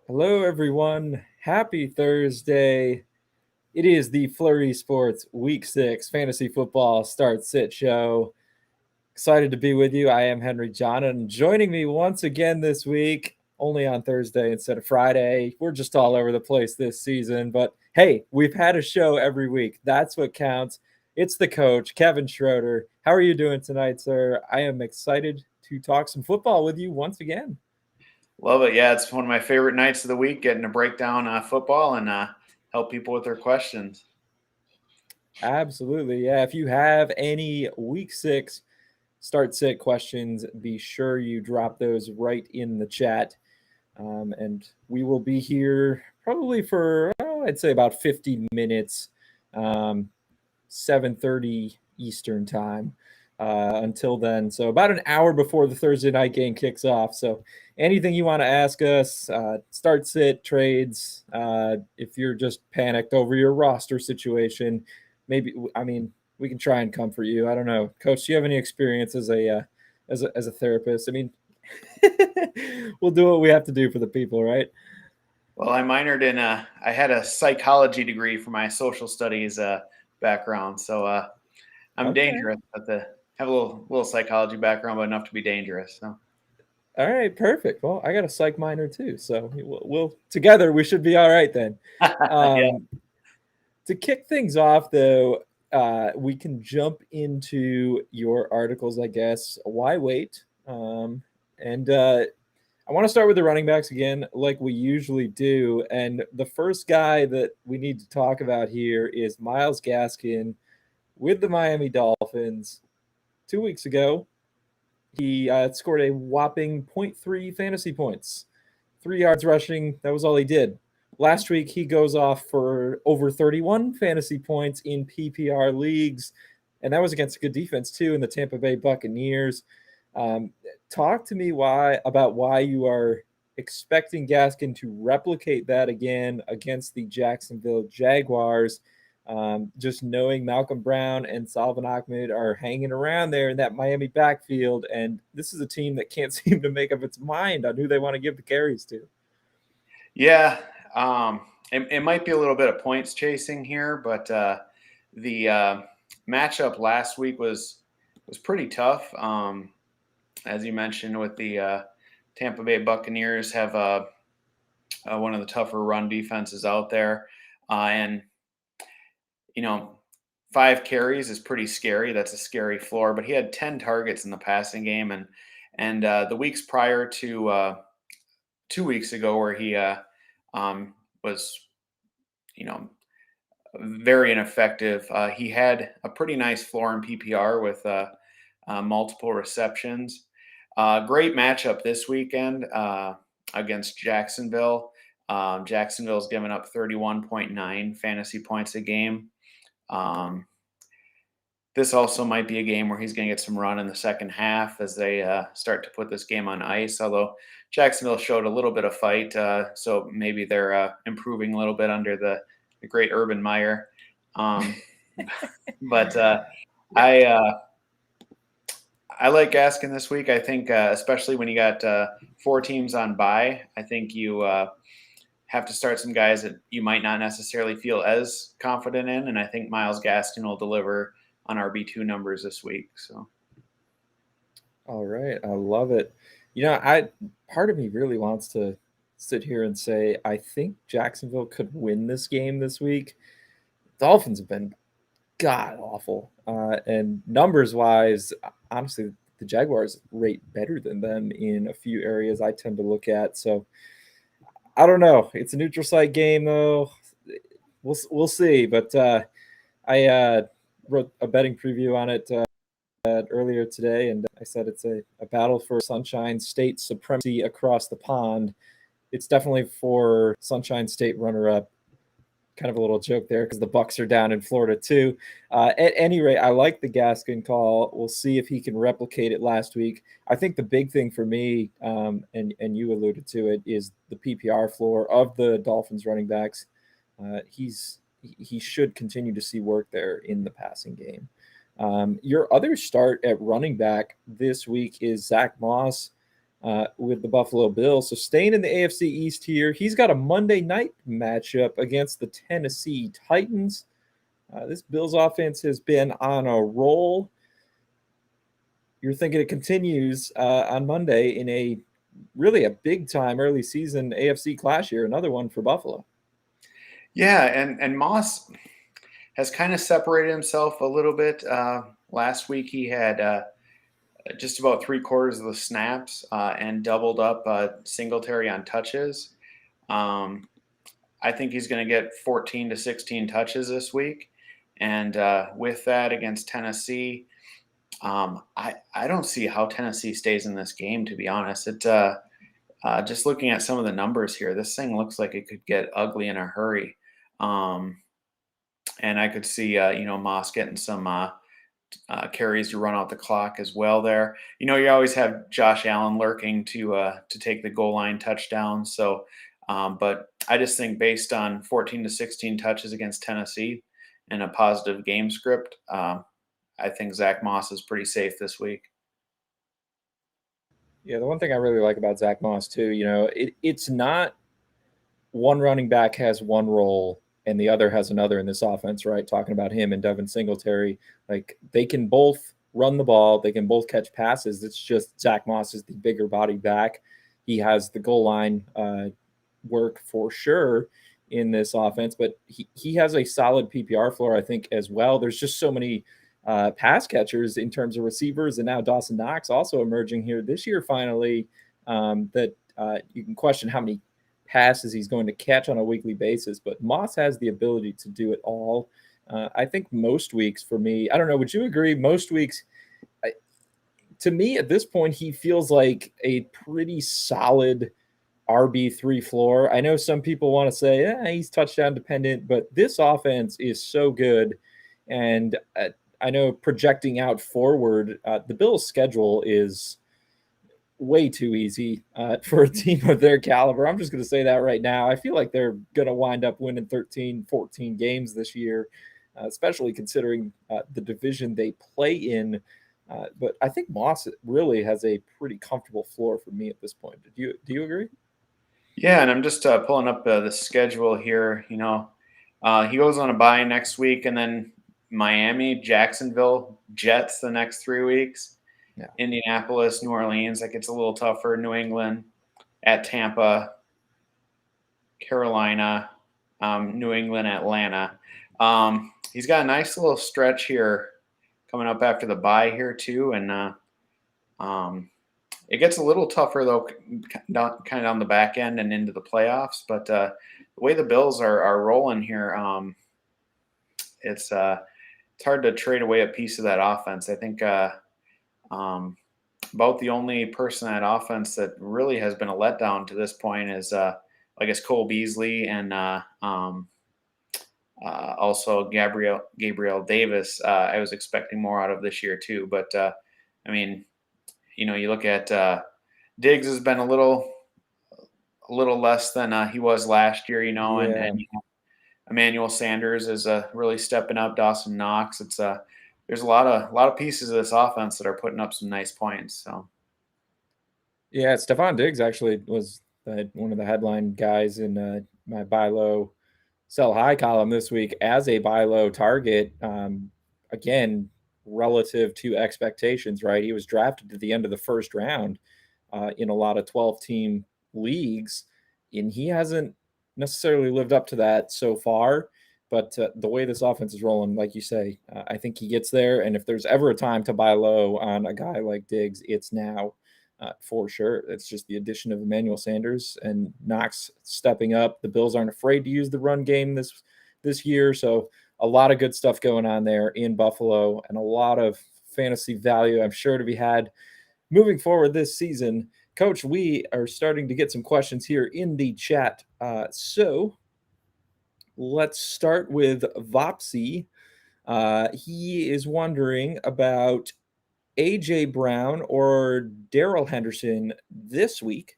Hello, everyone. Happy Thursday. It is the Flurry Sports Week 6 Fantasy Football Start Sit Show. Excited to be with you. I am Henry John, and joining me once again this week, only on Thursday instead of Friday. We're just all over the place this season, but hey, we've had a show every week. That's what counts. It's the coach, Kevin Schroeder. How are you doing tonight, sir? I am excited to talk some football with you once again. Love it. Yeah, it's one of my favorite nights of the week, getting to break down football and help people with their questions. Absolutely. Yeah. If you have any week 6 start sit questions, be sure you drop those right in the chat. And we will be here probably for, I'd say about 50 minutes, 7:30 Eastern time until then. So about an hour before the Thursday night game kicks off. So anything you want to ask us, start sit trades, if you're just panicked over your roster situation, maybe, we can try and comfort you. I don't know. Coach, do you have any experience as a therapist? I mean, we'll do what we have to do for the people, right? Well, I minored in I had a psychology degree for my social studies background, so I'm Okay. dangerous, but have a little psychology background, but enough to be dangerous. So. All right, perfect. Well, I got a psych minor too, so we'll together we should be all right then. Yeah. To kick things off, though, we can jump into your articles, I guess. Why wait? And I want to start with the running backs again, like we usually do. And the first guy that we need to talk about here is Myles Gaskin with the Miami Dolphins. 2 weeks ago, he scored a whopping 0.3 fantasy points, 3 yards rushing. That was all he did. Last week, he goes off for over 31 fantasy points in PPR leagues, and that was against a good defense too in the Tampa Bay Buccaneers. Talk to me about why you are expecting Gaskin to replicate that again against the Jacksonville Jaguars. Just knowing Malcolm Brown and Salvin Ahmed are hanging around there in that Miami backfield, and this is a team that can't seem to make up its mind on who they want to give the carries to. Yeah, it might be a little bit of points chasing here, but the matchup last week was pretty tough. As you mentioned, with the Tampa Bay Buccaneers have one of the tougher run defenses out there, and 5 carries is pretty scary. That's a scary floor. But he had 10 targets in the passing game, and the weeks prior to 2 weeks ago, where he was, very ineffective. He had a pretty nice floor in PPR with multiple receptions. Great matchup this weekend against Jacksonville. Jacksonville's given up 31.9 fantasy points a game. This also might be a game where he's going to get some run in the second half as they start to put this game on ice, although Jacksonville showed a little bit of fight, so maybe they're improving a little bit under the great Urban Meyer. But I like Gaskin this week. I think especially when you got 4 teams on bye, I think you have to start some guys that you might not necessarily feel as confident in, and I think Myles Gaskin will deliver on RB2 numbers this week. So, All right, I love it. Part of me really wants to sit here and say I think Jacksonville could win this game this week. Dolphins have been god awful, and numbers wise, honestly, the Jaguars rate better than them in a few areas I tend to look at. So I don't know. It's a neutral site game though. We'll see. But I wrote a betting preview on it earlier today, and I said it's a battle for Sunshine State supremacy across the pond. It's definitely for Sunshine State runner-up. Kind of a little joke there because the Bucks are down in Florida too. At any rate, I like the Gaskin call. We'll see if he can replicate it last week. I think the big thing for me, and you alluded to it, is the PPR floor of the Dolphins running backs. He should continue to see work there in the passing game. Your other start at running back this week is Zach Moss. with the Buffalo Bills. So staying in the AFC East here, he's got a Monday night matchup against the Tennessee Titans. This Bills offense has been on a roll. You're thinking it continues on Monday in a really a big time early season AFC clash here, another one for Buffalo. Yeah, and Moss has kind of separated himself a little bit. Last week he had just about 3/4 of the snaps and doubled up Singletary on touches. I think he's going to get 14 to 16 touches this week. And with that against Tennessee, I don't see how Tennessee stays in this game, to be honest. It just looking at some of the numbers here, this thing looks like it could get ugly in a hurry. And I could see, Moss getting some carries to run out the clock as well there. You always have Josh Allen lurking to take the goal line touchdown. So, but I just think based on 14 to 16 touches against Tennessee and a positive game script, I think Zach Moss is pretty safe this week. Yeah, the one thing I really like about Zach Moss too, it's not one running back has one role and the other has another in this offense, right? Talking about him and Devin Singletary, like they can both run the ball, they can both catch passes. It's just Zach Moss is the bigger body back. He has the goal line work for sure in this offense, but he has a solid PPR floor, I think, as well. There's just so many pass catchers in terms of receivers, and now Dawson Knox also emerging here this year finally, that you can question how many passes he's going to catch on a weekly basis, but Moss has the ability to do it all. I think most weeks for me, I don't know, would you agree? Most weeks, to me at this point, he feels like a pretty solid RB3 floor. I know some people want to say, he's touchdown dependent, but this offense is so good. And I know projecting out forward, the Bills' schedule is way too easy for a team of their caliber. I'm just going to say that right now. I feel like they're going to wind up winning 13, 14 games this year, especially considering the division they play in. But I think Moss really has a pretty comfortable floor for me at this point. Do you agree? Yeah, and I'm just pulling up the schedule here. He goes on a bye next week, and then Miami, Jacksonville, Jets the next 3 weeks. Yeah. Indianapolis, New Orleans, that gets a little tougher. New England, at Tampa, Carolina, New England, Atlanta. He's got a nice little stretch here coming up after the bye here too, and it gets a little tougher though, kind of on the back end and into the playoffs. But the way the Bills are rolling here, it's hard to trade away a piece of that offense. I think about the only person in that offense that really has been a letdown to this point is, I guess, Cole Beasley and also Gabriel Davis. I was expecting more out of this year too, but I mean, you look at Diggs has been a little less than he was last year, Yeah. and Emmanuel Sanders is really stepping up. Dawson Knox. It's there's a lot of pieces of this offense that are putting up some nice points. So, yeah, Stefan Diggs actually was one of the headline guys in my buy low, sell high column this week as a buy low target. Again, relative to expectations, right? He was drafted at the end of the first round in a lot of 12-team leagues, and he hasn't necessarily lived up to that so far. But the way this offense is rolling, like you say, I think he gets there. And if there's ever a time to buy low on a guy like Diggs, it's now for sure. It's just the addition of Emmanuel Sanders and Knox stepping up. The Bills aren't afraid to use the run game this year. So a lot of good stuff going on there in Buffalo and a lot of fantasy value, I'm sure, to be had moving forward this season. Coach, we are starting to get some questions here in the chat. So let's start with Vopsy. He is wondering about A.J. Brown or Daryl Henderson this week,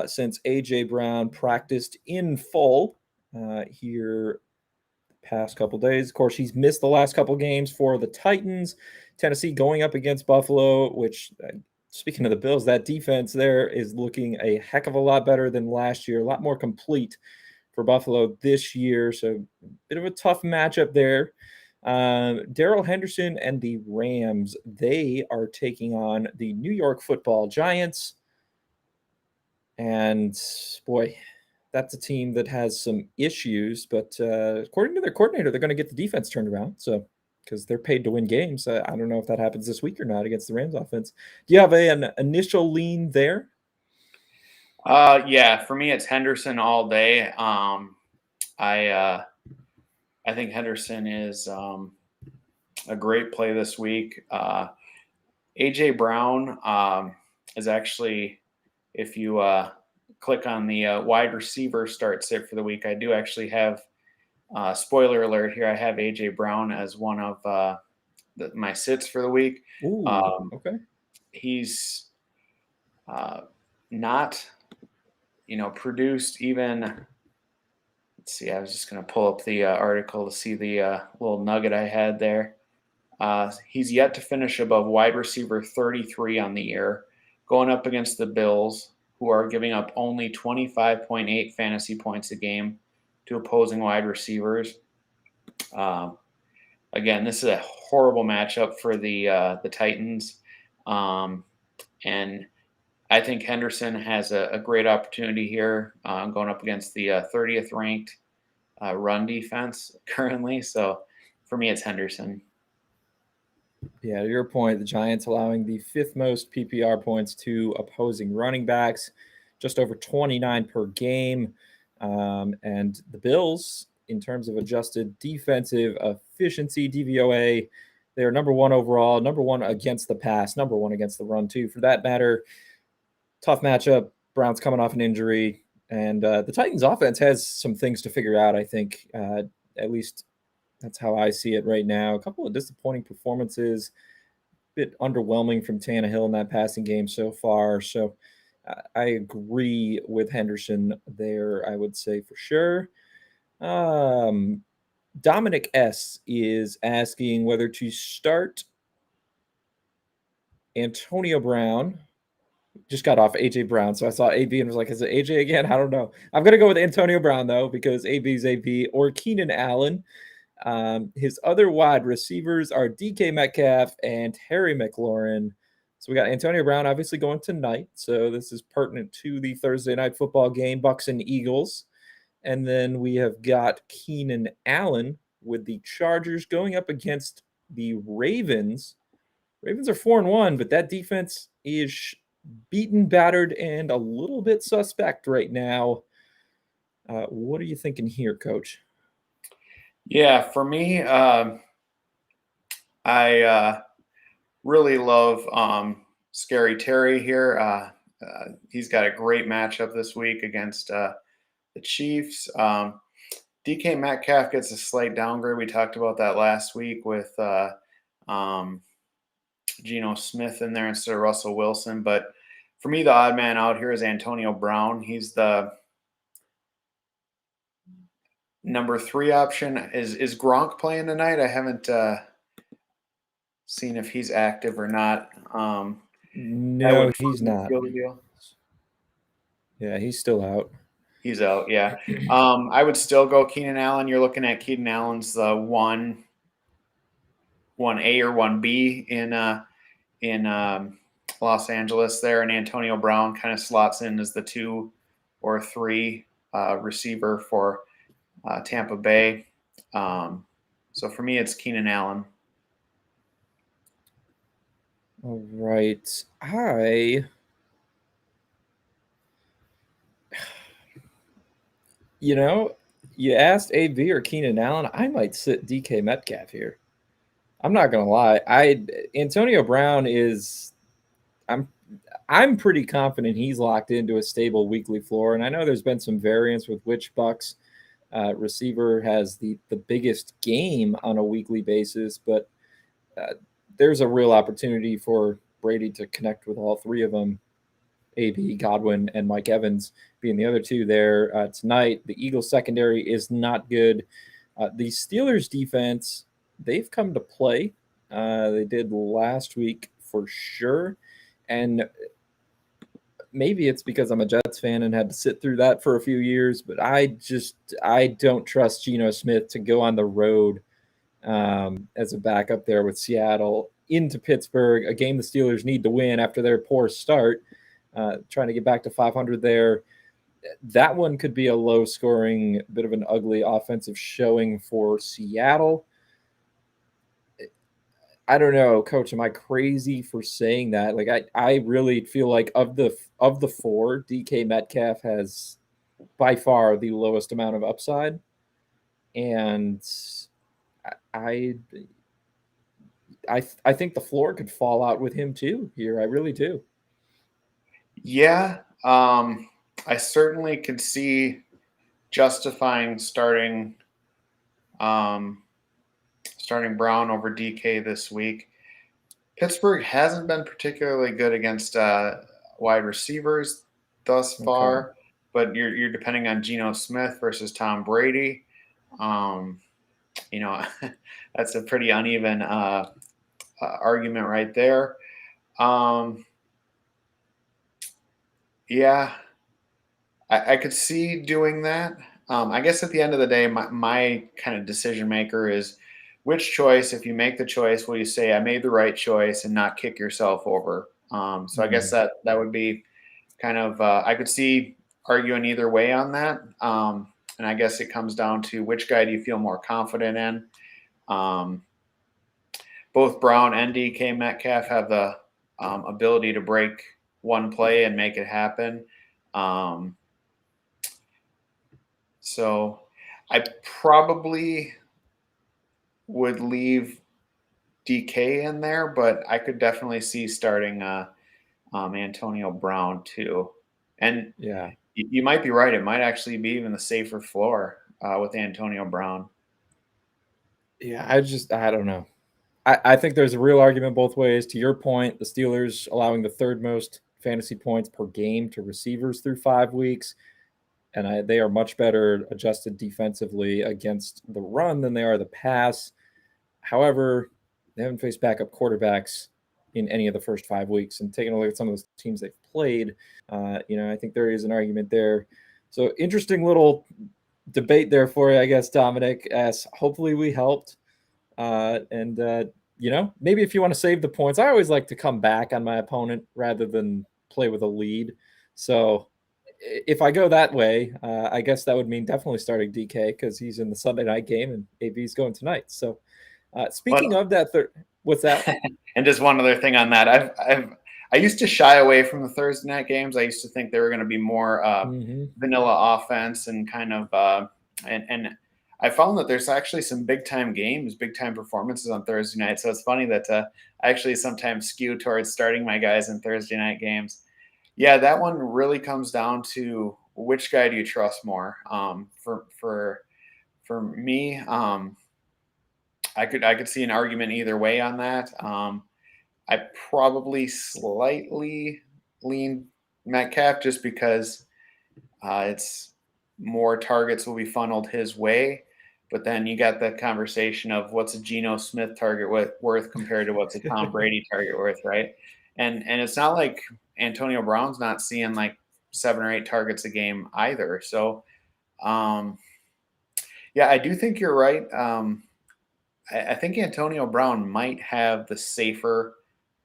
since A.J. Brown practiced in full here the past couple days. Of course, he's missed the last couple games for the Titans. Tennessee going up against Buffalo, which speaking of the Bills, that defense there is looking a heck of a lot better than last year, a lot more complete for Buffalo this year. So, a bit of a tough matchup there. Daryl Henderson and the Rams, they are taking on the New York Football Giants. And boy, that's a team that has some issues, but according to their coordinator, they're going to get the defense turned around. So, because they're paid to win games, I don't know if that happens this week or not against the Rams offense. Do you have an initial lean there? Yeah, for me it's Henderson all day. I think Henderson is a great play this week. AJ Brown is actually, if you click on the wide receiver start sit for the week, I do actually have, spoiler alert here, I have AJ Brown as one of my sits for the week. Ooh, okay. He's not, produced even. Let's see, I was just going to pull up the article to see the little nugget I had there. He's yet to finish above wide receiver 33 on the year, going up against the Bills, who are giving up only 25.8 fantasy points a game to opposing wide receivers. Again, this is a horrible matchup for the Titans. And I think Henderson has a great opportunity here going up against the 30th ranked run defense currently. So for me, it's Henderson. Yeah, to your point, the Giants allowing the fifth most PPR points to opposing running backs, just over 29 per game. And the Bills, in terms of adjusted defensive efficiency, DVOA, they are number one overall, number one against the pass, number one against the run, too. For that matter, tough matchup. Brown's coming off an injury. And the Titans offense has some things to figure out, I think, at least that's how I see it right now. A couple of disappointing performances, a bit underwhelming from Tannehill in that passing game so far. So I agree with Henderson there, I would say for sure. Dominic S. is asking whether to start Antonio Brown. Just got off AJ Brown, so I saw AB and was like, is it AJ again? I don't know. I'm going to go with Antonio Brown, though, because AB is AB, or Keenan Allen. His other wide receivers are DK Metcalf and Harry McLaurin. So we got Antonio Brown obviously going tonight. So this is pertinent to the Thursday night football game, Bucs and Eagles. And then we have got Keenan Allen with the Chargers going up against the Ravens. Ravens are 4-1, but that defense is beaten, battered, and a little bit suspect right now. What are you thinking here, Coach? Yeah, for me, I really love Scary Terry here. He's got a great matchup this week against the Chiefs. DK Metcalf gets a slight downgrade. We talked about that last week with Geno Smith in there instead of Russell Wilson. But for me, the odd man out here is Antonio Brown. He's the number 3 option. Is Gronk playing tonight? I haven't seen if he's active or not. No, he's not. Yeah, he's still out. He's out, yeah. I would still go Keenan Allen. You're looking at Keenan Allen's the 1A or 1B in Los Angeles there, and Antonio Brown kind of slots in as the 2 or 3 receiver for Tampa Bay. So for me, it's Keenan Allen. All right. You asked AB or Keenan Allen. I might sit DK Metcalf here. I'm not gonna lie. Antonio Brown is. I'm pretty confident he's locked into a stable weekly floor, and I know there's been some variance with which Bucs receiver has the biggest game on a weekly basis, but there's a real opportunity for Brady to connect with all 3 of them. AB, Godwin, and Mike Evans being the other 2 there tonight. The Eagles secondary is not good. The Steelers defense, they've come to play. They did last week for sure. And maybe it's because I'm a Jets fan and had to sit through that for a few years, but I don't trust Geno Smith to go on the road as a backup there with Seattle into Pittsburgh, a game the Steelers need to win after their poor start, trying to get back to 500 there. That one could be a low-scoring, bit of an ugly offensive showing for Seattle. I don't know, Coach. Am I crazy for saying that? Like, I really feel like of the four, DK Metcalf has by far the lowest amount of upside, and I I think the floor could fall out with him too here. I really do. Yeah, I certainly could see justifying starting Brown over DK this week. Pittsburgh hasn't been particularly good against wide receivers thus far, but you're depending on Geno Smith versus Tom Brady. That's a pretty uneven argument right there. Yeah, I could see doing that. I guess at the end of the day, my kind of decision maker is which choice, if you make the choice, will you say I made the right choice and not kick yourself over? So I guess that would be kind of I could see arguing either way on that. And I guess it comes down to which guy do you feel more confident in. Both Brown and DK Metcalf have the ability to break one play and make it happen. So I probably would leave DK in there, but I could definitely see starting Antonio Brown too. And Yeah, you might be right. It might actually be even the safer floor with Antonio Brown. yeah. I don't know. I think there's a real argument both ways. To your point, the Steelers allowing the third most fantasy points per game to receivers through 5 weeks, and they are much better adjusted defensively against the run than they are the pass. However, they haven't faced backup quarterbacks in any of the first 5 weeks. And taking a look at some of those teams they've played, I think there is an argument there. So interesting little debate there for you, I guess, Dominic. As hopefully we helped. Maybe if you want to save the points, I always like to come back on my opponent rather than play with a lead. So if I go that way, I guess that would mean definitely starting DK because he's in the Sunday night game and AB's going tonight. So speaking of that, what's that? And just one other thing on that, I used to shy away from the Thursday night games. I used to think they were going to be more vanilla offense and kind of and I found that there's actually some big time games, big time performances on Thursday night. So it's funny that I actually sometimes skew towards starting my guys in Thursday night games. Yeah, that one really comes down to which guy do you trust more. For me, I could see an argument either way on that. I probably slightly lean Metcalf just because it's more targets will be funneled his way. But then you got the conversation of what's a Geno Smith target worth compared to what's a Tom Brady target worth, right? And it's not like Antonio Brown's not seeing like 7 or 8 targets a game either. So, yeah, I do think you're right. I think Antonio Brown might have the safer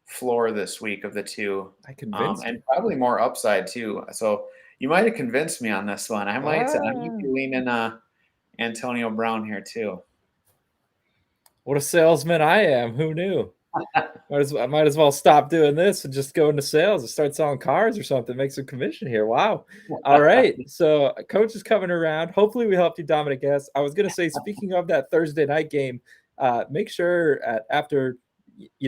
floor this week of the two, I convinced and probably more upside too. So you might have convinced me on this one. I might be leaning Antonio Brown here too. What a salesman I am. Who knew? I might as well stop doing this and just go into sales and start selling cars or something, make some commission here. Wow. All right. So coach is coming around. Hopefully we helped you, Dominic S. I was going to say, speaking of that Thursday night game, make sure after,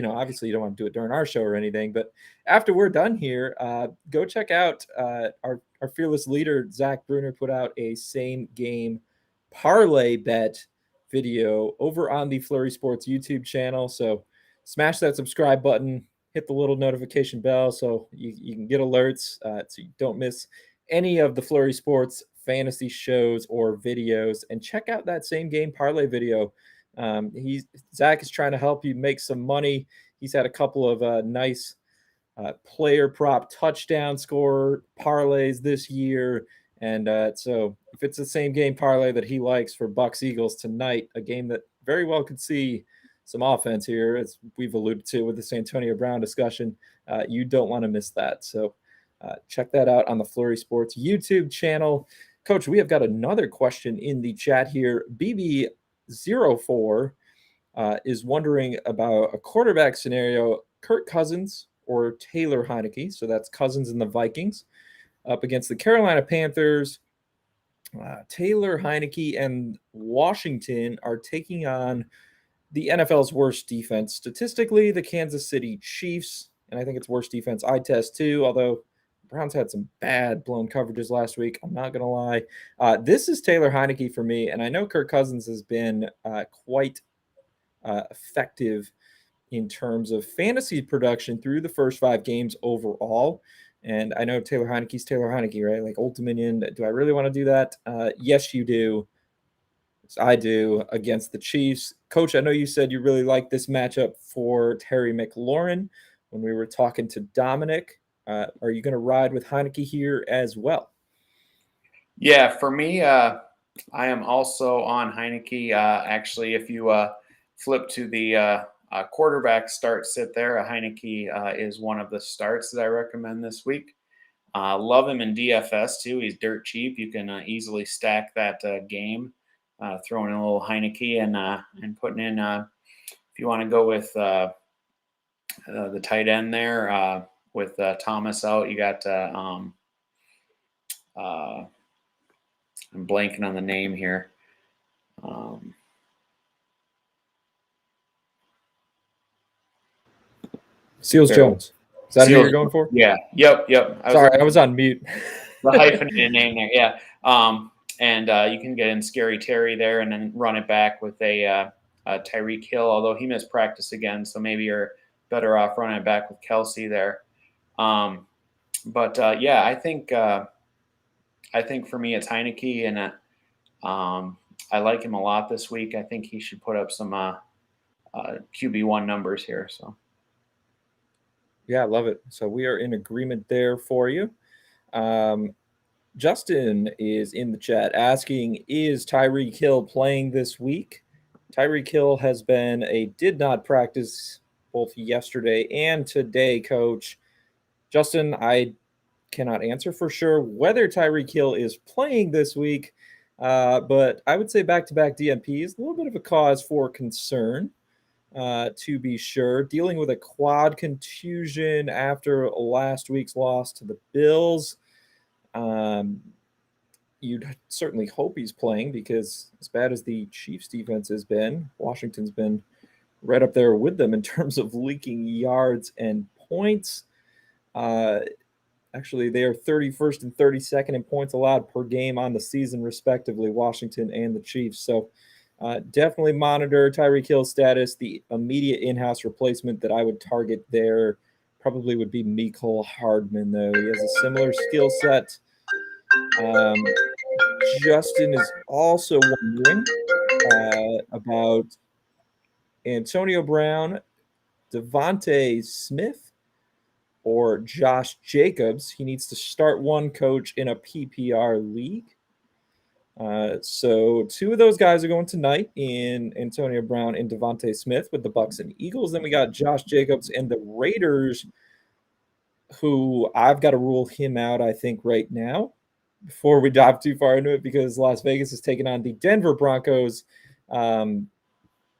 obviously you don't want to do it during our show or anything, but after we're done here, go check out our fearless leader, Zach Bruner, put out a same game parlay bet video over on the Flurry Sports YouTube channel. So smash that subscribe button, hit the little notification bell so you can get alerts so you don't miss any of the Flurry Sports fantasy shows or videos. And check out that same game parlay video. Zach is trying to help you make some money. He's had a couple of nice player prop touchdown score parlays this year. And so if it's the same game parlay that he likes for Bucks Eagles tonight, a game that very well could see some offense here, as we've alluded to with this Antonio Brown discussion, you don't want to miss that. So check that out on the Flurry Sports YouTube channel. Coach, we have got another question in the chat here. BB04 is wondering about a quarterback scenario, Kirk Cousins or Taylor Heineke. So that's Cousins and the Vikings up against the Carolina Panthers. Taylor Heineke and Washington are taking on the NFL's worst defense. Statistically, the Kansas City Chiefs, and I think it's worst defense eye test too, although Browns had some bad blown coverages last week. I'm not going to lie. This is Taylor Heineke for me, and I know Kirk Cousins has been quite effective in terms of fantasy production through the first 5 games overall. And I know Taylor Heineke's Taylor Heineke, right? Like Old Dominion. Do I really want to do that? Yes, you do. I do against the Chiefs. Coach, I know you said you really like this matchup for Terry McLaurin when we were talking to Dominic. Are you going to ride with Heineke here as well? Yeah, for me, I am also on Heineke. Actually, if you flip to the quarterback start sit there, Heineke is one of the starts that I recommend this week. Love him in DFS too. He's dirt cheap. You can easily stack that game, throwing in a little Heineke and putting in, if you want to go with the tight end there with Thomas out, you got I'm blanking on the name here. Seals Jones. Is that who you're going for? Yeah. Yep. Sorry, I was on mute. The hyphenated name there. Yeah. And you can get in Scary Terry there and then run it back with a Tyreek Hill, although he missed practice again. So maybe you're better off running it back with Kelsey there. Yeah, I think for me it's Heineke, and I like him a lot this week. I think he should put up some QB1 numbers here. So. Yeah, I love it. So we are in agreement there for you. Justin is in the chat asking, is Tyreek Hill playing this week? Tyreek Hill has been did not practice both yesterday and today, Coach. Justin, I cannot answer for sure whether Tyreek Hill is playing this week, but I would say back-to-back DNP is a little bit of a cause for concern. To be sure, dealing with a quad contusion after last week's loss to the Bills. You'd certainly hope he's playing, because as bad as the Chiefs defense has been, Washington's been right up there with them in terms of leaking yards and points. Actually, they are 31st and 32nd in points allowed per game on the season, respectively, Washington and the Chiefs. So definitely monitor Tyreek Hill's status. The immediate in-house replacement that I would target there probably would be Mecole Hardman, though. He has a similar skill set. Justin is also wondering about Antonio Brown, Davonte Smith, or Josh Jacobs. He needs to start one, Coach, in a PPR league. So 2 of those guys are going tonight in Antonio Brown and Davonte Smith with the Bucks and Eagles. Then we got Josh Jacobs and the Raiders, who I've got to rule him out, I think, right now before we dive too far into it, because Las Vegas is taking on the Denver Broncos,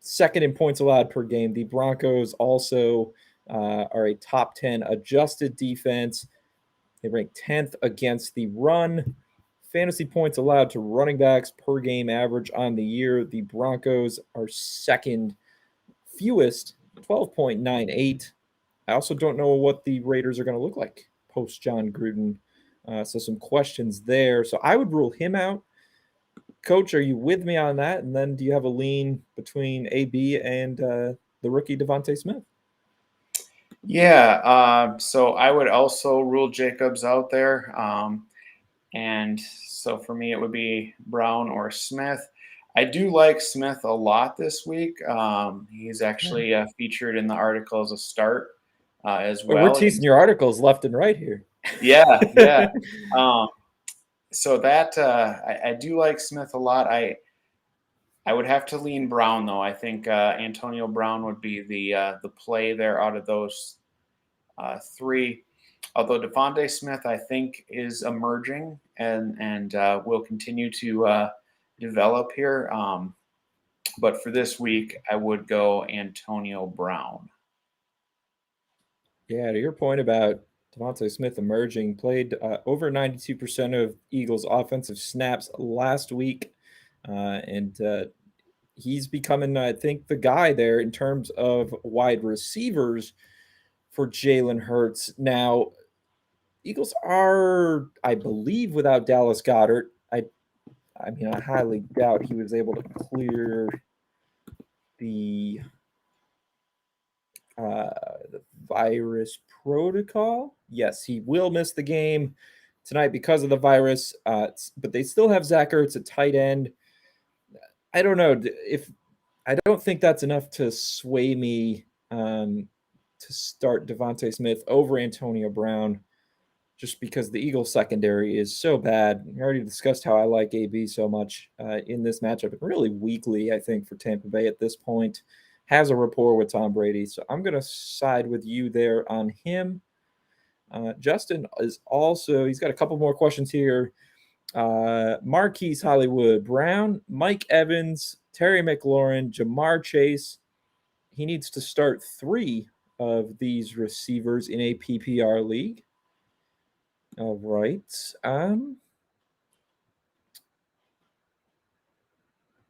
second in points allowed per game. The Broncos also are a top 10 adjusted defense. They rank 10th against the run. Fantasy points allowed to running backs per game average on the year. The Broncos are second fewest, 12.98. I also don't know what the Raiders are going to look like post John Gruden. So some questions there. So I would rule him out. Coach, are you with me on that? And then do you have a lean between AB and the rookie Davonte Smith? Yeah, so I would also rule Jacobs out there. And so for me, it would be Brown or Smith. I do like Smith a lot this week. He's actually featured in the article as a start as We're well. teasing your articles left and right here. Yeah. So that I do like Smith a lot. I would have to lean Brown though. I think Antonio Brown would be the play there out of those three. Although Devonte Smith, I think, is emerging and will continue to develop here. But for this week, I would go Antonio Brown. Yeah, to your point about Devonte Smith emerging, played over 92% of Eagles' offensive snaps last week, and he's becoming, I think, the guy there in terms of wide receivers for Jalen Hurts. Now, Eagles are, I believe, without Dallas Goedert. I mean, I highly doubt he was able to clear the the virus protocol. Yes, he will miss the game tonight because of the virus, but they still have Zach Ertz at tight end. I don't know if I don't think that's enough to sway me to start Devonte Smith over Antonio Brown, just because the Eagles secondary is so bad. We already discussed how I like AB so much in this matchup, and really weakly, I think, for Tampa Bay at this point. Has a rapport with Tom Brady, so I'm going to side with you there on him. Justin is also, he's got a couple more questions here. Marquis Brown, Mike Evans, Terry McLaurin, Jamar Chase. He needs to start 3 of these receivers in a PPR league. All right. So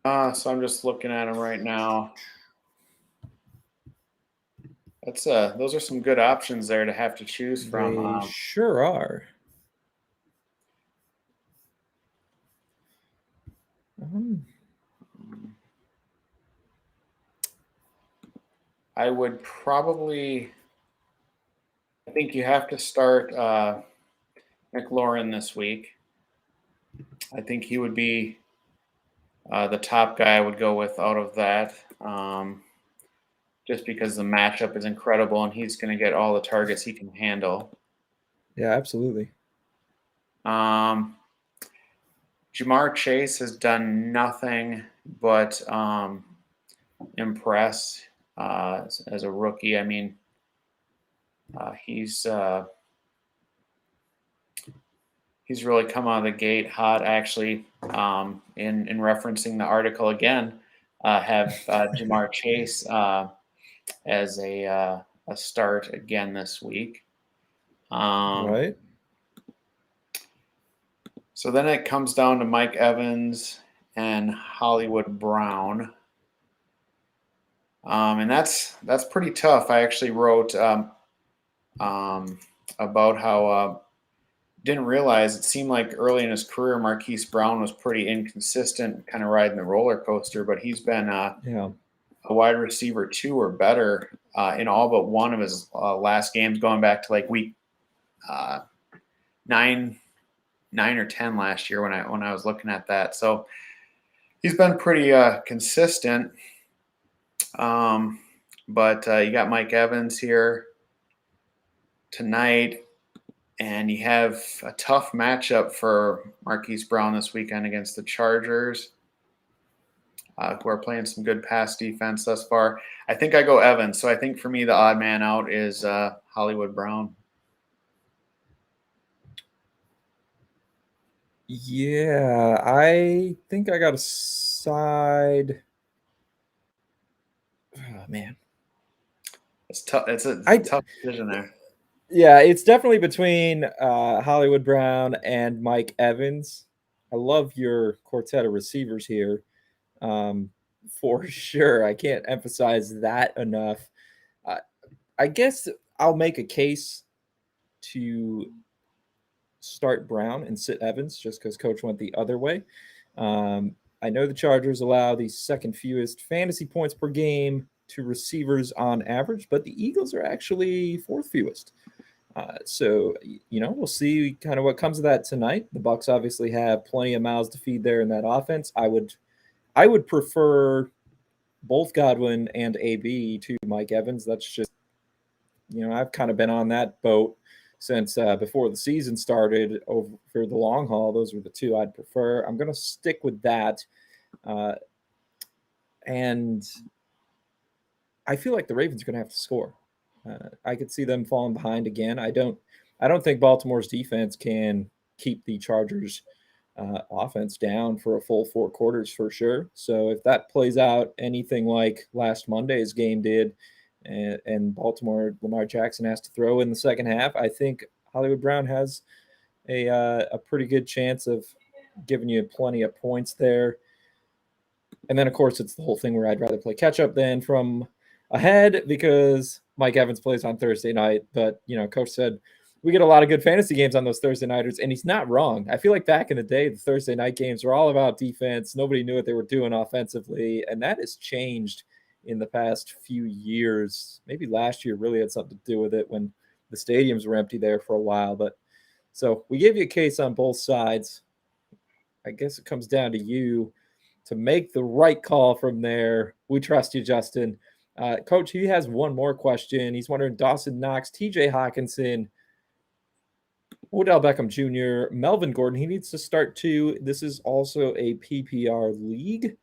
I'm just looking at him right now. That's those are some good options there to have to choose from. They sure are. I would probably. I think you have to start McLaurin this week. I think he would be the top guy I would go with out of that, just because the matchup is incredible and he's going to get all the targets he can handle. Yeah, absolutely. Jamar Chase has done nothing but impress as a rookie. I mean, he's really come out of the gate hot. Actually, in referencing the article again, have Jamar Chase as a start again this week. Right. So then it comes down to Mike Evans and Hollywood Brown. And that's pretty tough. I actually wrote about how didn't realize it seemed like early in his career Marquis Brown was pretty inconsistent, kind of riding the roller coaster, but he's been a wide receiver 2 or better in all but one of his last games, going back to like week 9 or 10 last year when I was looking at that. So he's been pretty consistent. But you got Mike Evans here tonight, and you have a tough matchup for Marquis Brown this weekend against the Chargers, who are playing some good pass defense thus far. I think I go Evans. So I think for me, the odd man out is Hollywood Brown. Yeah, I think I got a side. Oh, man. It's tough. It's a tough decision there. Yeah, it's definitely between Hollywood Brown and Mike Evans. I love your quartet of receivers here, for sure. I can't emphasize that enough. I guess I'll make a case to start Brown and sit Evans just because Coach went the other way. I know the Chargers allow the second fewest fantasy points per game to receivers on average, but the Eagles are actually 4th fewest. So, we'll see kind of what comes of that tonight. The Bucs obviously have plenty of mouths to feed there in that offense. I would prefer both Godwin and AB to Mike Evans. That's just I've kind of been on that boat since before the season started. Over for the long haul, those were the two I'd prefer. I'm going to stick with that. And I feel like the Ravens are going to have to score. I could see them falling behind again. I don't think Baltimore's defense can keep the Chargers' offense down for a full 4 quarters for sure. So if that plays out anything like last Monday's game did, and Lamar Jackson has to throw in the second half, I think Hollywood Brown has a pretty good chance of giving you plenty of points there. And then, of course, it's the whole thing where I'd rather play catch up than from ahead because Mike Evans plays on Thursday night. But, Coach said we get a lot of good fantasy games on those Thursday nighters, and he's not wrong. I feel like back in the day, the Thursday night games were all about defense. Nobody knew what they were doing offensively, and that has changed in the past few years. Maybe last year really had something to do with it when the stadiums were empty there for a while. But so we gave you a case on both sides. I guess it comes down to you to make the right call from there. We trust you, Justin. Coach, he has one more question. He's wondering Dawson Knox, TJ Hawkinson, Odell Beckham Jr., Melvin Gordon. He needs to start too. This is also a PPR league.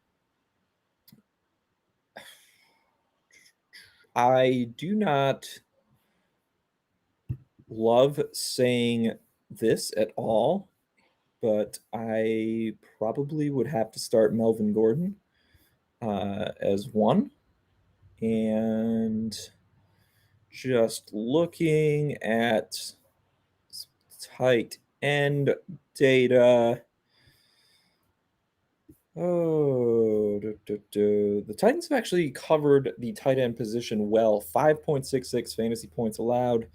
I do not love saying this at all, but I probably would have to start Melvin Gordon as one. And just looking at tight end data. The Titans have actually covered the tight end position well. 5.66 fantasy points allowed.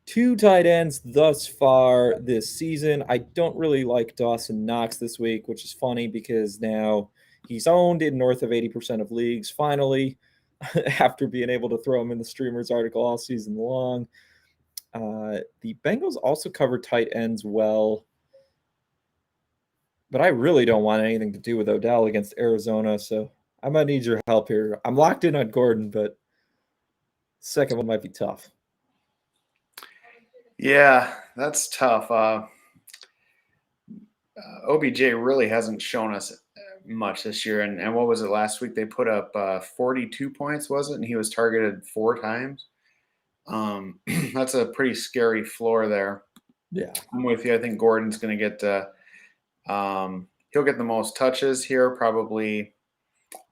2 tight ends thus far this season. I don't really like Dawson Knox this week, which is funny because now he's owned in north of 80% of leagues, finally, after being able to throw him in the streamers article all season long. The Bengals also cover tight ends well, but I really don't want anything to do with Odell against Arizona, so I might need your help here. I'm locked in on Gordon, but second one might be tough. Yeah, that's tough. OBJ really hasn't shown us much this year. And what was it last week? They put up 42 points, was it? And he was targeted 4 times. That's a pretty scary floor there. Yeah. I'm with you. I think Gordon's going to get he'll get the most touches here, probably.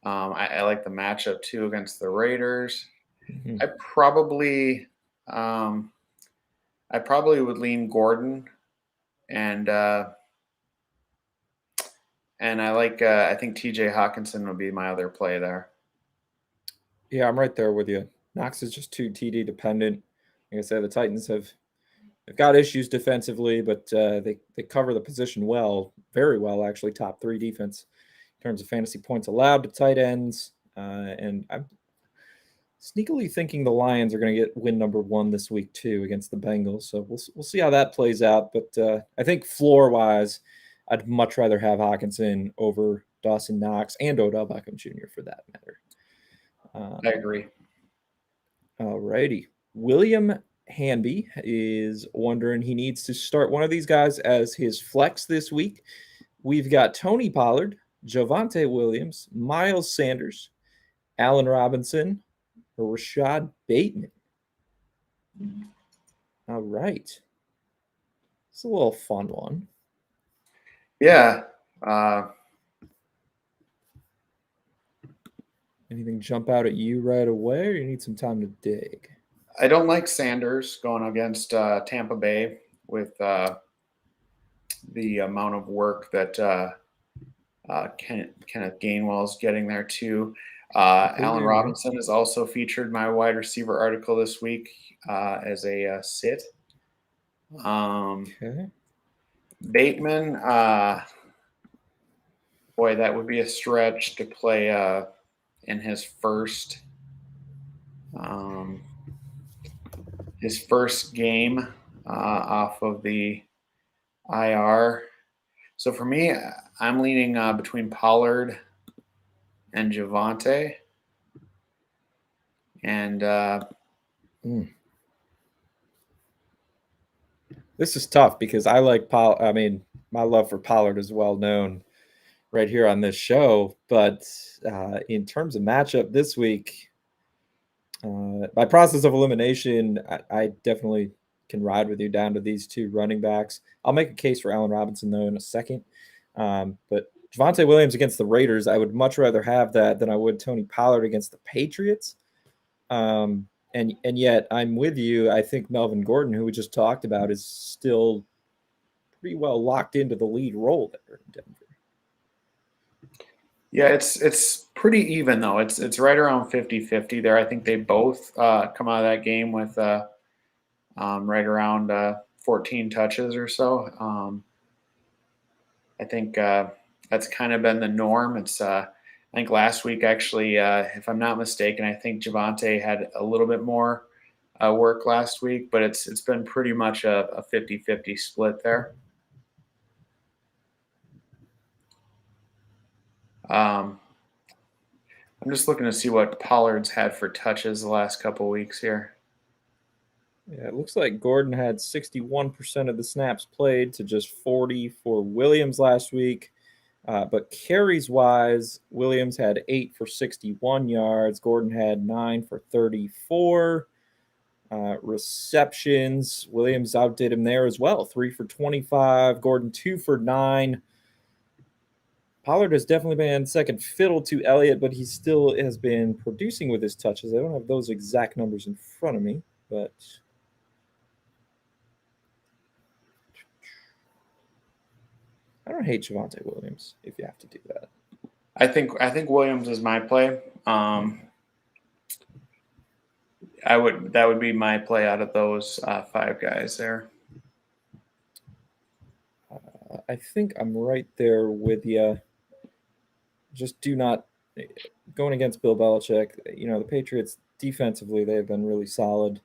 I like the matchup too against the Raiders. Mm-hmm. I probably would lean Gordon, and I like I think TJ Hawkinson would be my other play there. Yeah, I'm right there with you. Knox is just too TD dependent. Like I said, the Titans they've got issues defensively, but they cover the position well, very well actually. Top 3 defense in terms of fantasy points allowed to tight ends, and I'm sneakily thinking the Lions are going to get win number 1 this week too against the Bengals. So we'll see how that plays out. But I think floor wise, I'd much rather have Hawkinson over Dawson Knox and Odell Beckham Jr. for that matter. I agree. All righty. William Hanby is wondering he needs to start one of these guys as his flex this week. We've got Tony Pollard, Javonte Williams, Miles Sanders, Allen Robinson, or Rashad Bateman. All right. It's a little fun one. Yeah. Anything jump out at you right away, or you need some time to dig? I don't like Sanders going against Tampa Bay with the amount of work that Kenneth Gainwell is getting there too. Allen Robinson is also featured in my wide receiver article this week as a sit. Okay. Bateman, boy, that would be a stretch to play in his first game off of the IR. So for me, I'm leaning between Pollard and Javonte. And This is tough because I like I mean, my love for Pollard is well known right here on this show. But in terms of matchup this week, by process of elimination, I definitely can ride with you down to these two running backs. I'll make a case for Allen Robinson, though, in a second. But Devonte Williams against the Raiders, I would much rather have that than I would Tony Pollard against the Patriots. And yet I'm with you. I think Melvin Gordon, who we just talked about, is still pretty well locked into the lead role there in Denver. Yeah, it's pretty even though. It's right around 50-50 there. I think they both come out of that game with right around 14 touches or so. I think that's kind of been the norm. It's I think last week actually, if I'm not mistaken, I think Javonte had a little bit more work last week, but it's been pretty much a 50-50 split there. I'm just looking to see what Pollard's had for touches the last couple weeks here. Yeah, it looks like Gordon had 61% of the snaps played to just 40 for Williams last week. But carries wise, Williams had 8 for 61 yards. Gordon had 9 for 34. Receptions, Williams outdid him there as well. 3 for 25. Gordon 2 for 9. Pollard has definitely been second fiddle to Elliott, but he still has been producing with his touches. I don't have those exact numbers in front of me, but I don't hate Javonte Williams if you have to do that. I think Williams is my play. That would be my play out of those 5 guys there. I think I'm right there with you. Just do not going against Bill Belichick. You know, the Patriots defensively, they have been really solid,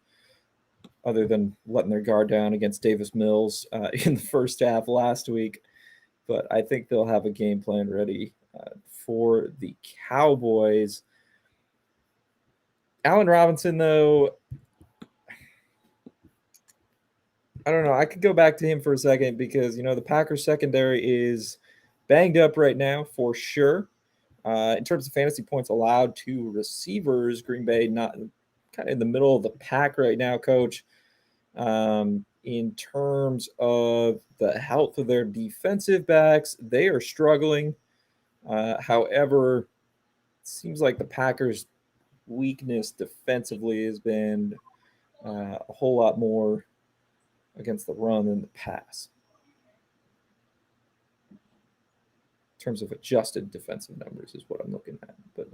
other than letting their guard down against Davis Mills in the first half last week. But I think they'll have a game plan ready for the Cowboys. Allen Robinson, though, I don't know. I could go back to him for a second because, you know, the Packers secondary is banged up right now for sure. In terms of fantasy points allowed to receivers, Green Bay not kind of in the middle of the pack right now, Coach. In terms of the health of their defensive backs, they are struggling. However, it seems like the Packers' weakness defensively has been a whole lot more against the run than the pass. In terms of adjusted defensive numbers is what I'm looking at. But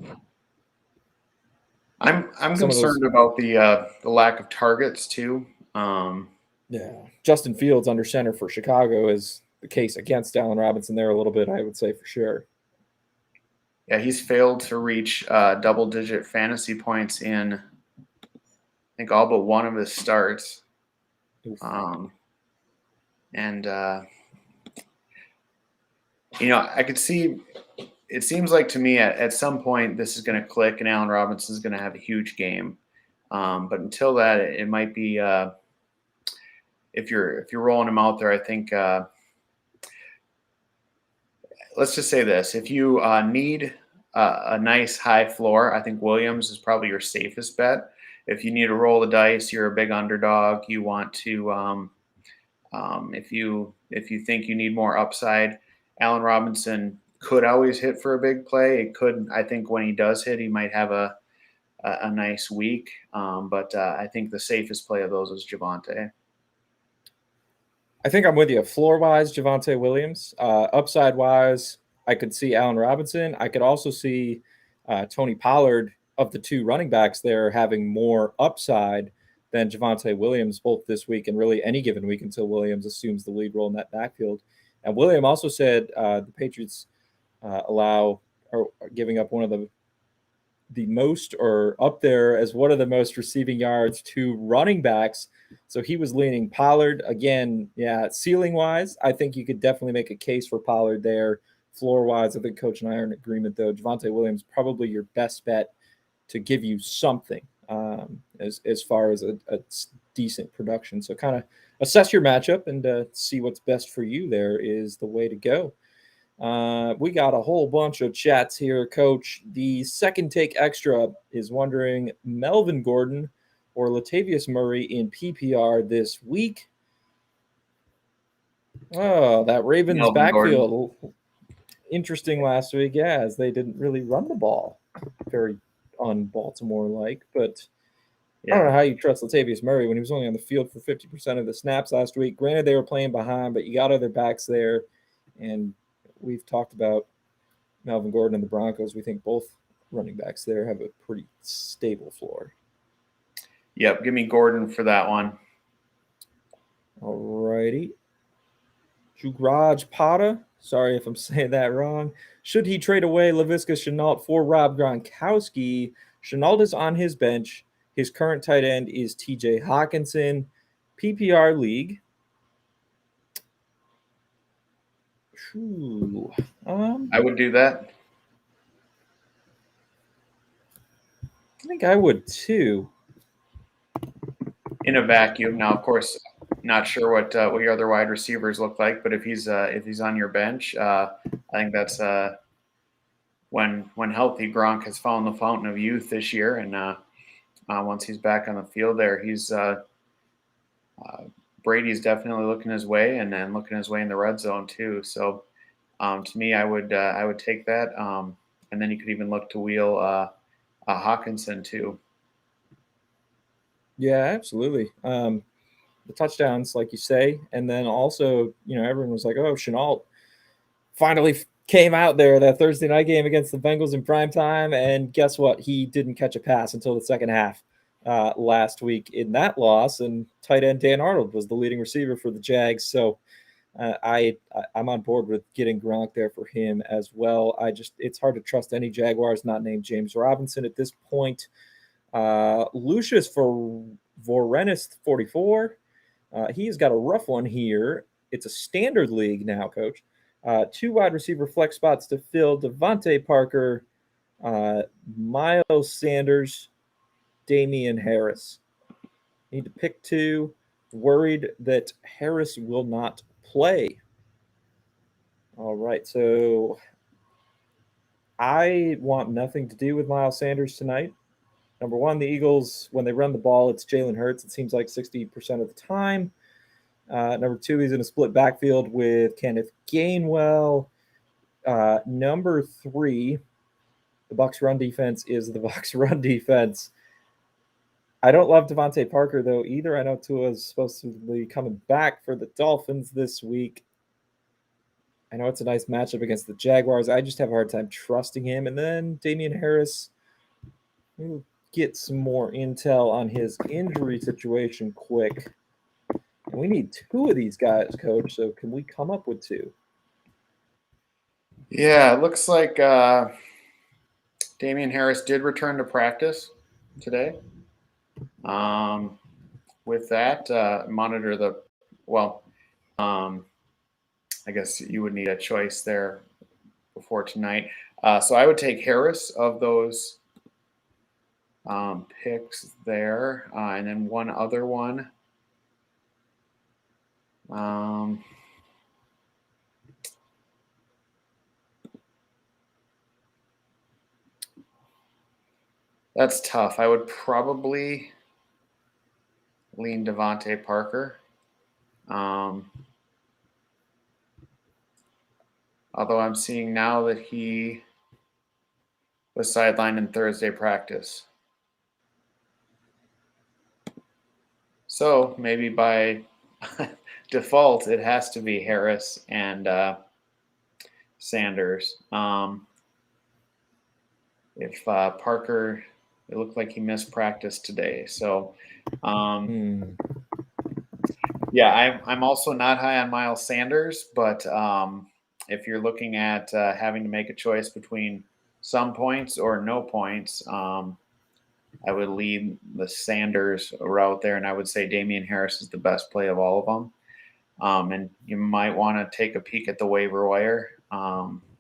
I'm concerned about the lack of targets too. Yeah, Justin Fields under center for Chicago is the case against Allen Robinson there a little bit, I would say for sure. Yeah, he's failed to reach double-digit fantasy points in, I think, all but one of his starts. You know, I could see. It seems like to me at some point this is going to click and Allen Robinson is going to have a huge game. But until that, it might be if you're rolling him out there, I think. Let's just say this: if you need a nice high floor, I think Williams is probably your safest bet. If you need to roll the dice, you're a big underdog. You want to, if you think you need more upside, Allen Robinson could always hit for a big play. It could, I think, when he does hit, he might have a nice week. But I think the safest play of those is Javonte. I think I'm with you. Floor-wise, Devonte Williams. Upside-wise, I could see Allen Robinson. I could also see Tony Pollard, of the two running backs there, having more upside than Devonte Williams both this week and really any given week until Williams assumes the lead role in that backfield. And William also said the Patriots allow or giving up one of the most or up there as one of the most receiving yards to running backs. So he was leaning Pollard again. Yeah, ceiling wise, I think you could definitely make a case for Pollard there. Floor wise, I think Coach and I are in agreement though. Devonte Williams probably your best bet to give you something as far as a decent production. So kind of assess your matchup and see what's best for you. There is the way to go. We got a whole bunch of chats here, Coach. The second take extra is wondering Melvin Gordon or Latavius Murray in PPR this week. Oh, that Ravens Melvin Gordon. backfield. Interesting last week, yeah, as they didn't really run the ball very un-Baltimore-like. But I don't know how you trust Latavius Murray when he was only on the field for 50% of the snaps last week. Granted, they were playing behind, but you got other backs there. And we've talked about Melvin Gordon and the Broncos. We think both running backs there have a pretty stable floor. Yep, give me Gordon for that one. All righty. Jugraj Pata, sorry if I'm saying that wrong. Should he trade away Laviska Shenault for Rob Gronkowski? Shenault is on his bench. His current tight end is TJ Hawkinson. PPR league. I would do that. I think I would too. In a vacuum. Now, of course, not sure what your other wide receivers look like, but if he's on your bench, I think that's when healthy, Gronk has found the fountain of youth this year, and once he's back on the field, there he's Brady's definitely looking his way, and then looking his way in the red zone too. So, to me, I would take that, and then you could even look to wheel Hawkinson too. Yeah, absolutely. The touchdowns, like you say, and then also, everyone was like, "Oh, Shenault finally came out there that Thursday night game against the Bengals in prime time," and guess what? He didn't catch a pass until the second half last week in that loss. And tight end Dan Arnold was the leading receiver for the Jags, so I'm on board with getting Gronk there for him as well. It's hard to trust any Jaguars not named James Robinson at this point. Lucius for Vorenus 44. He's got a rough one here. It's a standard league now, Coach. 2 wide receiver flex spots to fill: Devonte Parker, Miles Sanders, Damian Harris. Need to pick 2. Worried that Harris will not play. All right, so I want nothing to do with Miles Sanders tonight. Number one, the Eagles, when they run the ball, it's Jalen Hurts, it seems like 60% of the time. Number 2, he's in a split backfield with Kenneth Gainwell. Number 3, the Bucs run defense is the Bucs run defense. I don't love Devontae Parker, though, either. I know Tua is supposed to be coming back for the Dolphins this week. I know it's a nice matchup against the Jaguars. I just have a hard time trusting him. And then Damian Harris, we'll get some more intel on his injury situation quick. And we need 2 of these guys, Coach, so can we come up with 2? Yeah, it looks like Damian Harris did return to practice today. With that, monitor the I guess you would need a choice there before tonight. So I would take Harris of those picks there, and then one other one. That's tough. I would probably lean Devonte Parker. Although I'm seeing now that he was sidelined in Thursday practice. So maybe by default, it has to be Harris and Sanders. If Parker, it looked like he missed practice today. So, yeah, I'm also not high on Miles Sanders, but if you're looking at having to make a choice between some points or no points, I would lead the Sanders route there, and I would say Damian Harris is the best play of all of them. And you might want to take a peek at the waiver wire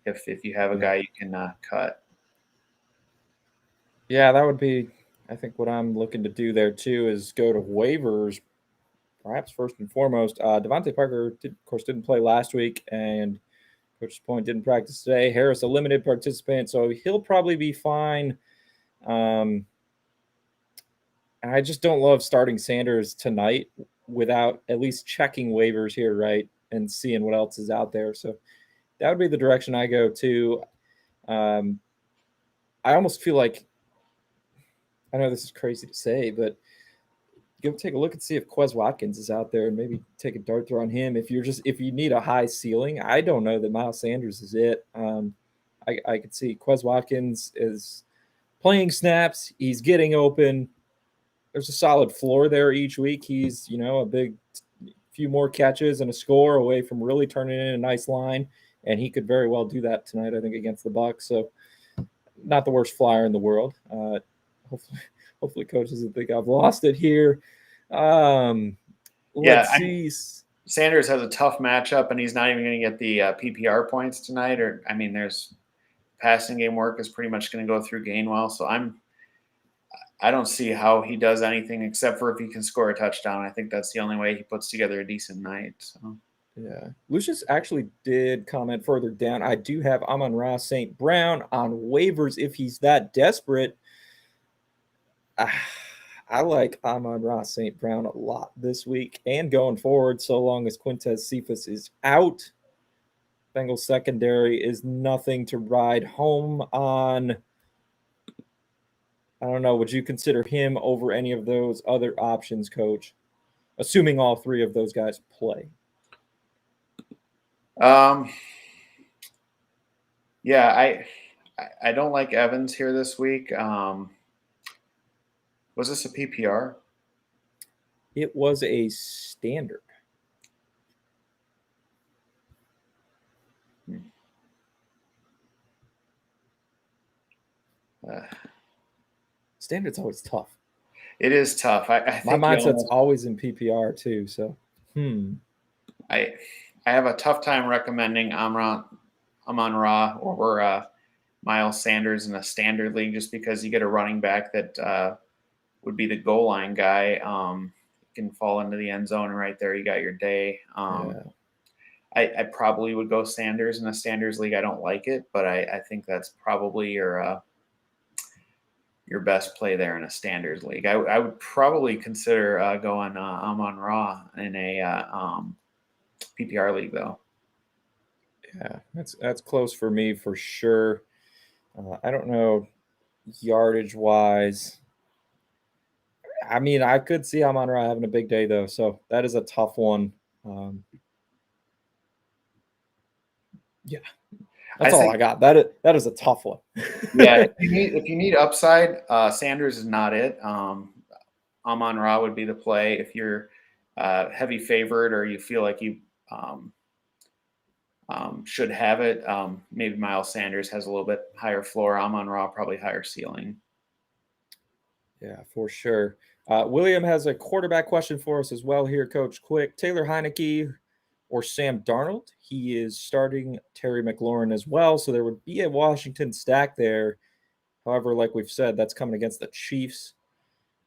if you have a guy you can cut. Yeah, that would be, I think, what I'm looking to do there too is go to waivers perhaps first and foremost, Devonte Parker, of course, didn't play last week, and Coach's point didn't practice today. Harris, a limited participant, so he'll probably be fine. And I just don't love starting Sanders tonight without at least checking waivers here, right, and seeing what else is out there. So that would be the direction I go to. I almost feel like, I know this is crazy to say, but go take a look and see if Quez Watkins is out there and maybe take a dart throw on him. If you need a high ceiling, I don't know that Miles Sanders is it. I could see Quez Watkins is playing snaps. He's getting open. There's a solid floor there each week. He's, a big few more catches and a score away from really turning in a nice line, and he could very well do that tonight, I think, against the Bucs. So not the worst flyer in the world. Hopefully Coach doesn't think I've lost it here. Let's see. Sanders has a tough matchup, and he's not even going to get the PPR points tonight. There's passing game work is pretty much going to go through Gainwell. So I don't see how he does anything except for if he can score a touchdown. I think that's the only way he puts together a decent night. So. Yeah. Lucius actually did comment further down. I do have Amon-Ra St. Brown on waivers if he's that desperate. I like Amon-Ra St. Brown a lot this week and going forward, so long as Quintez Cephas is out. Bengals secondary is nothing to ride home on. I don't know. Would you consider him over any of those other options, Coach? Assuming all three of those guys play. Yeah, I don't like Evans here this week. Was this a PPR? It was a standard. Standard's always tough. It is tough. I think my mindset's always in PPR too. So, I have a tough time recommending Amon-Ra or Miles Sanders in a standard league just because you get a running back that would be the goal line guy. Can fall into the end zone right there. You got your day. I probably would go Sanders in a standards league. I don't like it, but I think that's probably your best play there in a standards league. I would probably consider going Amon-Ra in a PPR league though. Yeah, that's close for me for sure. I don't know yardage wise. I could see Amon-Ra having a big day though, so that is a tough one. Yeah, that's all I got. That is a tough one. Yeah, if you need upside, Sanders is not it. Amon-Ra would be the play if you're heavy favored or you feel like you should have it. Maybe Miles Sanders has a little bit higher floor. Amon-Ra probably higher ceiling. Yeah, for sure. William has a quarterback question for us as well here, Coach. Quick, Taylor Heineke or Sam Darnold? He is starting Terry McLaurin as well, so there would be a Washington stack there. However, like we've said, that's coming against the Chiefs.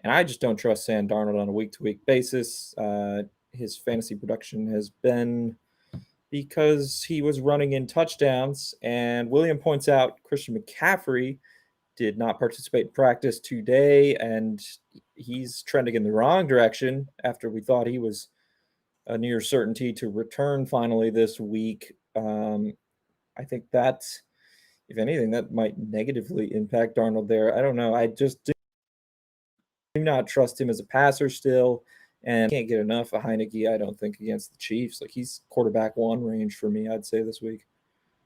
And I just don't trust Sam Darnold on a week-to-week basis. His fantasy production has been because he was running in touchdowns. And William points out Christian McCaffrey did not participate in practice today, and he's trending in the wrong direction after we thought he was a near certainty to return finally this week. I think that, if anything, that might negatively impact Darnold there. I don't know. I just do not trust him as a passer still, and can't get enough of Heineke, I don't think, against the Chiefs. Like, he's quarterback one range for me, I'd say, this week.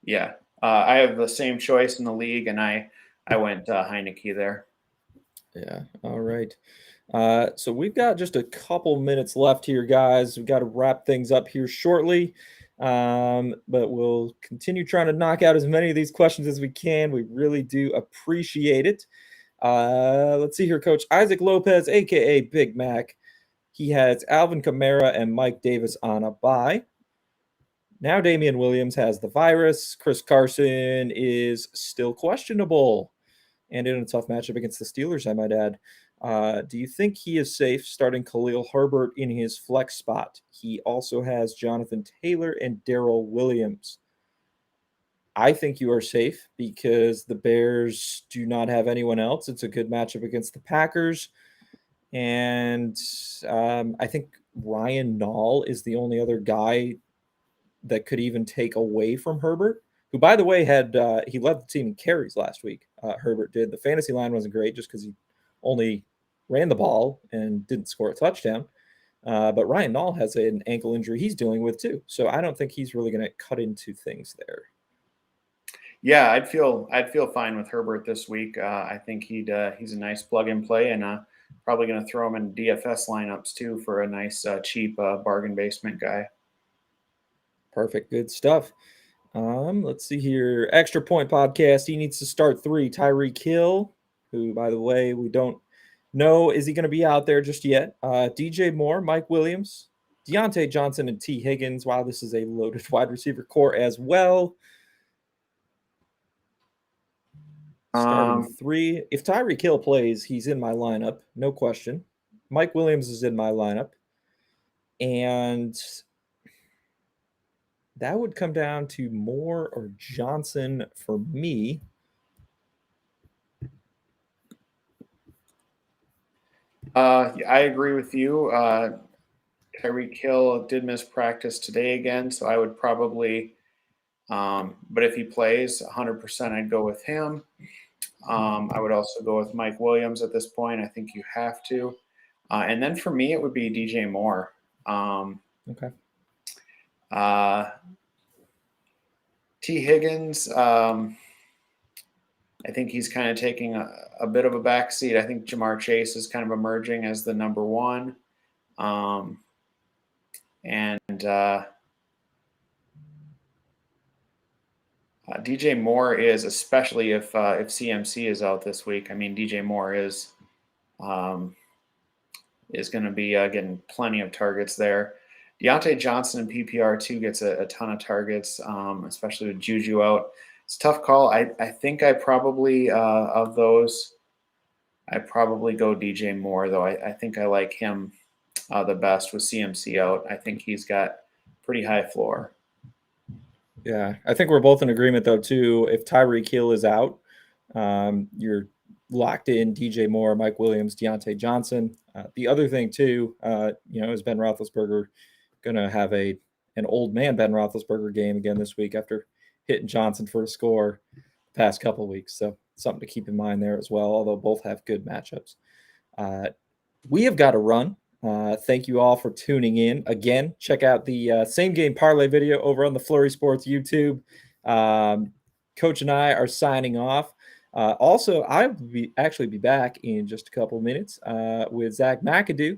Yeah. I have the same choice in the league, and I went Heineke there. Yeah. All right. So we've got just a couple minutes left here, guys. We've got to wrap things up here shortly. But we'll continue trying to knock out as many of these questions as we can. We really do appreciate it. Let's see here, Coach. Isaac Lopez, a.k.a. Big Mac. He has Alvin Kamara and Mike Davis on a bye. Now Damian Williams has the virus. Chris Carson is still questionable and in a tough matchup against the Steelers, I might add. Do you think he is safe starting Khalil Herbert in his flex spot? He also has Jonathan Taylor and Daryl Williams. I think you are safe because the Bears do not have anyone else. It's a good matchup against the Packers. And I think Ryan Nall is the only other guy that could even take away from Herbert, who, by the way, he led the team in carries last week. Herbert did. The fantasy line wasn't great just because he only ran the ball and didn't score a touchdown. But Ryan Nall has an ankle injury he's dealing with too, so I don't think he's really going to cut into things there. Yeah, I'd feel fine with Herbert this week. I think he's a nice plug and play, and probably going to throw him in DFS lineups too for a nice cheap bargain basement guy. Perfect, good stuff. Let's see here. Extra Point Podcast. He needs to start 3. Tyree Kill, who, by the way, we don't know is he going to be out there just yet. DJ Moore, Mike Williams, Deontay Johnson, and T. Higgins. Wow, this is a loaded wide receiver core as well. Starting 3. If Tyreek Hill plays, he's in my lineup, no question. Mike Williams is in my lineup. And that would come down to Moore or Johnson for me. I agree with you. Tyreek Hill did miss practice today again, so I would probably but if he plays 100%, I'd go with him. I would also go with Mike Williams at this point. I think you have to. And then for me, it would be DJ Moore. Okay. T. Higgins, I think he's kind of taking a bit of a backseat. I think Jamar Chase is kind of emerging as the number one. DJ Moore is, especially if CMC is out this week. I mean, DJ Moore is going to be getting plenty of targets there. Deontay Johnson in PPR too gets a ton of targets, especially with Juju out. It's a tough call. I think I probably of those, I probably go DJ Moore though. I think I like him the best with CMC out. I think he's got pretty high floor. Yeah, I think we're both in agreement, though, too. If Tyreek Hill is out, you're locked in DJ Moore, Mike Williams, Deontay Johnson. The other thing, too, is Ben Roethlisberger going to have an old man Ben Roethlisberger game again this week after hitting Johnson for a score the past couple of weeks. So something to keep in mind there as well, although both have good matchups. We have got to run. Thank you all for tuning in. Again, check out the same game parlay video over on the Flurry Sports YouTube. Coach and I are signing off. Also, I will actually be back in just a couple of minutes with Zach McAdoo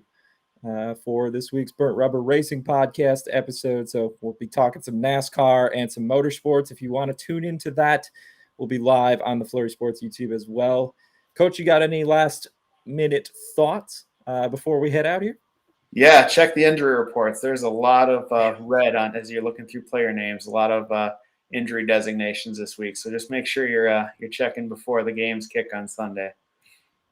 for this week's Burnt Rubber Racing Podcast episode. So we'll be talking some NASCAR and some motorsports. If you want to tune into that, we'll be live on the Flurry Sports YouTube as well. Coach, you got any last minute thoughts before we head out here? Yeah, check the injury reports. There's a lot of red on as you're looking through player names. A lot of injury designations this week. So just make sure you're checking before the games kick on Sunday.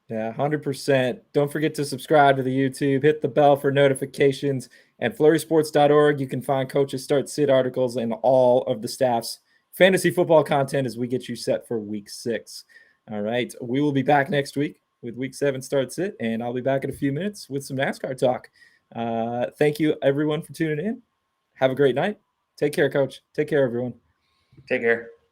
Yeah, 100%. Don't forget to subscribe to the YouTube. Hit the bell for notifications. At flurrysports.org, you can find Coach's Start Sit articles and all of the staff's fantasy football content as we get you set for Week 6. All right, we will be back next week with Week 7 Start Sit, and I'll be back in a few minutes with some NASCAR talk. Thank you, everyone, for tuning in. Have a great night. Take care, Coach. Take care, everyone. Take care.